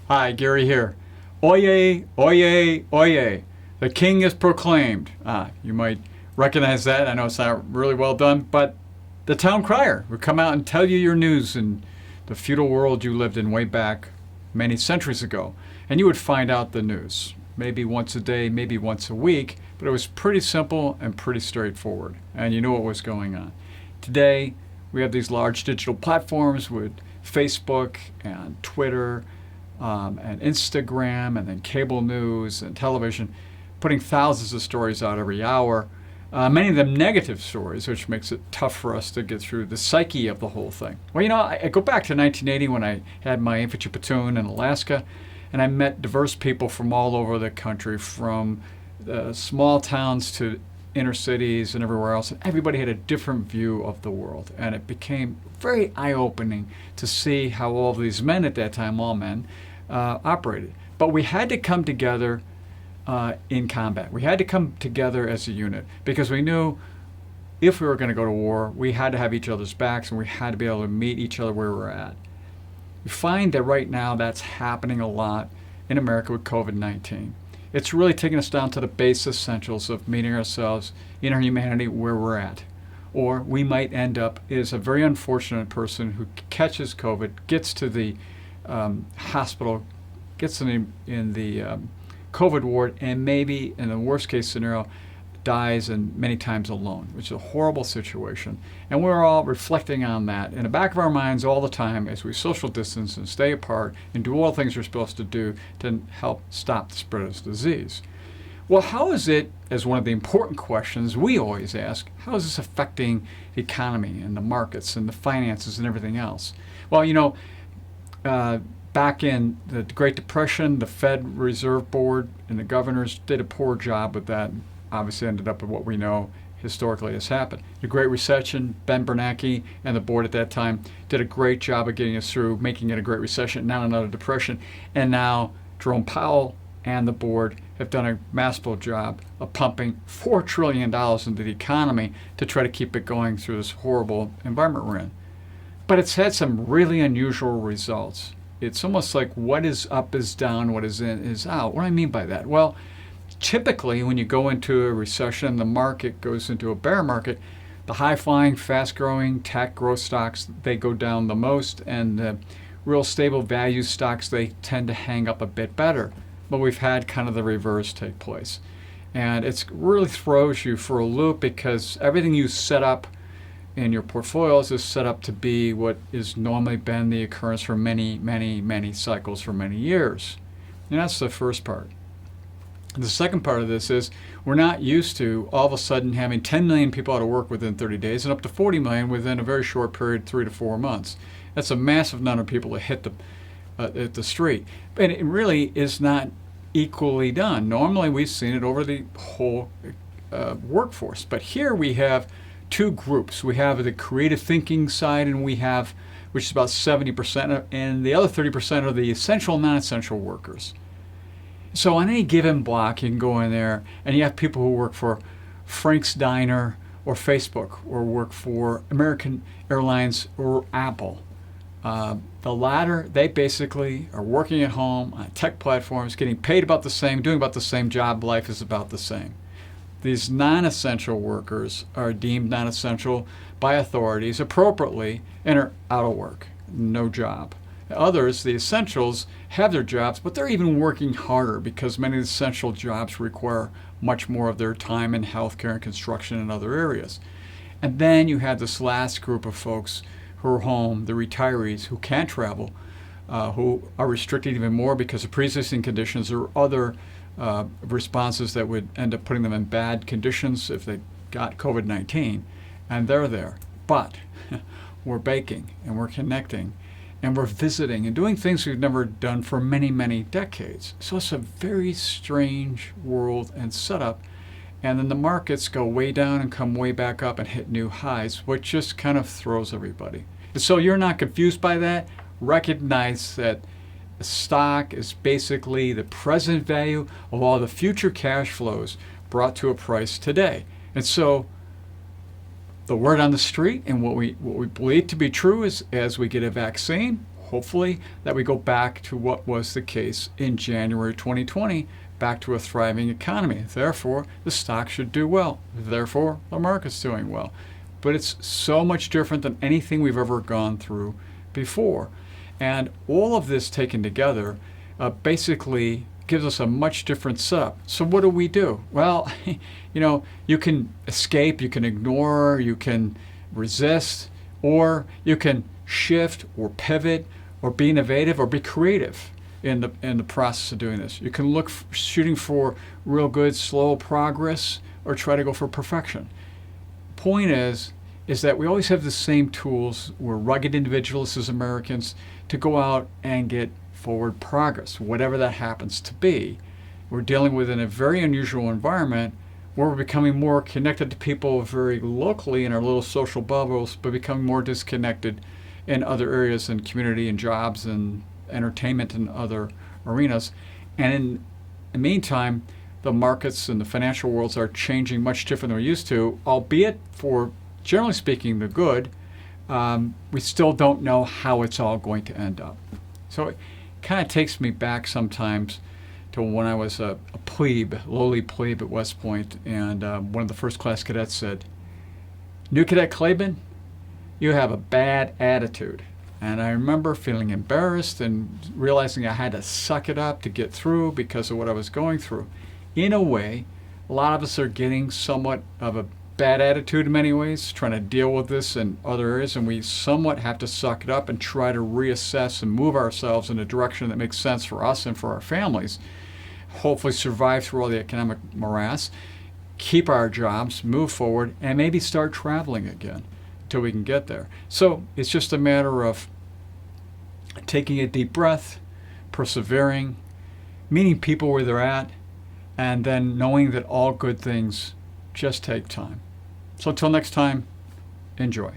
Hi, Gary here. Oyez, oyez, oyez. The king is proclaimed. You might recognize that. I know it's not really well done, but the town crier would come out and tell you your news in the feudal world you lived in way back many centuries ago. And you would find out the news, maybe once a day, maybe once a week, but it was pretty simple and pretty straightforward, and you knew what was going on. Today, we have these large digital platforms with Facebook and Twitter and Instagram and then cable news and television, putting thousands of stories out every hour, many of them negative stories, which makes it tough for us to get through the psyche of the whole thing. Well, I go back to 1980 when I had my infantry platoon in Alaska, and I met diverse people from all over the country, from small towns to inner cities and everywhere else, and everybody had a different view of the world. And it became very eye-opening to see how all these men at that time, all men, operated. But we had to come together in combat. We had to come together as a unit because we knew if we were going to go to war, we had to have each other's backs and we had to be able to meet each other where we're at. We find that right now that's happening a lot in America with COVID-19. It's really taking us down to the base essentials of meeting ourselves in our humanity where we're at. Or we might end up as a very unfortunate person who catches COVID, gets to the hospital, gets in the COVID ward, and maybe in the worst case scenario dies, and many times alone, which is a horrible situation. And we're all reflecting on that in the back of our minds all the time as we social distance and stay apart and do all the things we're supposed to do to help stop the spread of this disease. Well, how is it, as one of the important questions we always ask, how is this affecting the economy and the markets and the finances and everything else? Well, back in the Great Depression, the Fed Reserve Board and the governors did a poor job with that. Obviously ended up with what we know historically has happened. The Great Recession, Ben Bernanke and the board at that time did a great job of getting us through, making it a Great Recession, not another depression. And now Jerome Powell and the board have done a masterful job of pumping $4 trillion into the economy to try to keep it going through this horrible environment we're in. But it's had some really unusual results. It's almost like what is up is down, what is in is out. What do I mean by that? Well, typically, when you go into a recession, the market goes into a bear market. The high-flying, fast-growing tech growth stocks, they go down the most, and the real stable value stocks, they tend to hang up a bit better. But we've had kind of the reverse take place. And it really throws you for a loop because everything you set up in your portfolios is set up to be what is normally been the occurrence for many, many, many cycles for many years. And that's the first part. The second part of this is we're not used to all of a sudden having 10 million people out of work within 30 days and up to 40 million within a very short period, 3 to 4 months. That's a massive number of people that hit the street. And it really is not equally done. Normally we've seen it over the whole workforce. But here we have two groups. We have the creative thinking side, and we have, which is about 70%, and the other 30% are the essential, non-essential workers. So on any given block, you can go in there and you have people who work for Frank's Diner or Facebook or work for American Airlines or Apple. The latter, they basically are working at home on tech platforms, getting paid about the same, doing about the same job. Life is about the same. These non-essential workers are deemed non-essential by authorities appropriately and are out of work, no job. Others, the essentials, have their jobs, but they're even working harder because many of the essential jobs require much more of their time in healthcare and construction and other areas. And then you have this last group of folks who are home, the retirees who can't travel, who are restricted even more because of pre-existing conditions or other responses that would end up putting them in bad conditions if they got COVID-19, and they're there. But we're baking and we're connecting and we're visiting and doing things we've never done for many, many decades. So it's a very strange world and setup. And then the markets go way down and come way back up and hit new highs, which just kind of throws everybody. And so you're not confused by that. Recognize that the stock is basically the present value of all the future cash flows brought to a price today. And so the word on the street and what we believe to be true is as we get a vaccine, hopefully, that we go back to what was the case in January 2020, back to a thriving economy. Therefore, the stock should do well. Therefore, the market's doing well. But it's so much different than anything we've ever gone through before. And all of this taken together basically gives us a much different setup. So what do? Well, you can escape, you can ignore, you can resist, or you can shift or pivot or be innovative or be creative in the process of doing this. You can look shooting for real good slow progress or try to go for perfection. Point is that we always have the same tools. We're rugged individualists as Americans to go out and get forward progress, whatever that happens to be. We're dealing with in a very unusual environment where we're becoming more connected to people very locally in our little social bubbles, but becoming more disconnected in other areas in community and jobs and entertainment and other arenas. And in the meantime, the markets and the financial worlds are changing much different than we used to, albeit for, generally speaking, the good. We still don't know how it's all going to end up. So it kind of takes me back sometimes to when I was a plebe, lowly plebe at West Point, and one of the first class cadets said, "New Cadet Claiborne, you have a bad attitude." And I remember feeling embarrassed and realizing I had to suck it up to get through because of what I was going through. In a way, a lot of us are getting somewhat of a bad attitude in many ways, trying to deal with this in other areas, and we somewhat have to suck it up and try to reassess and move ourselves in a direction that makes sense for us and for our families. Hopefully survive through all the economic morass, keep our jobs, move forward, and maybe start traveling again until we can get there. So it's just a matter of taking a deep breath, persevering, meeting people where they're at, and then knowing that all good things just take time. So until next time, enjoy.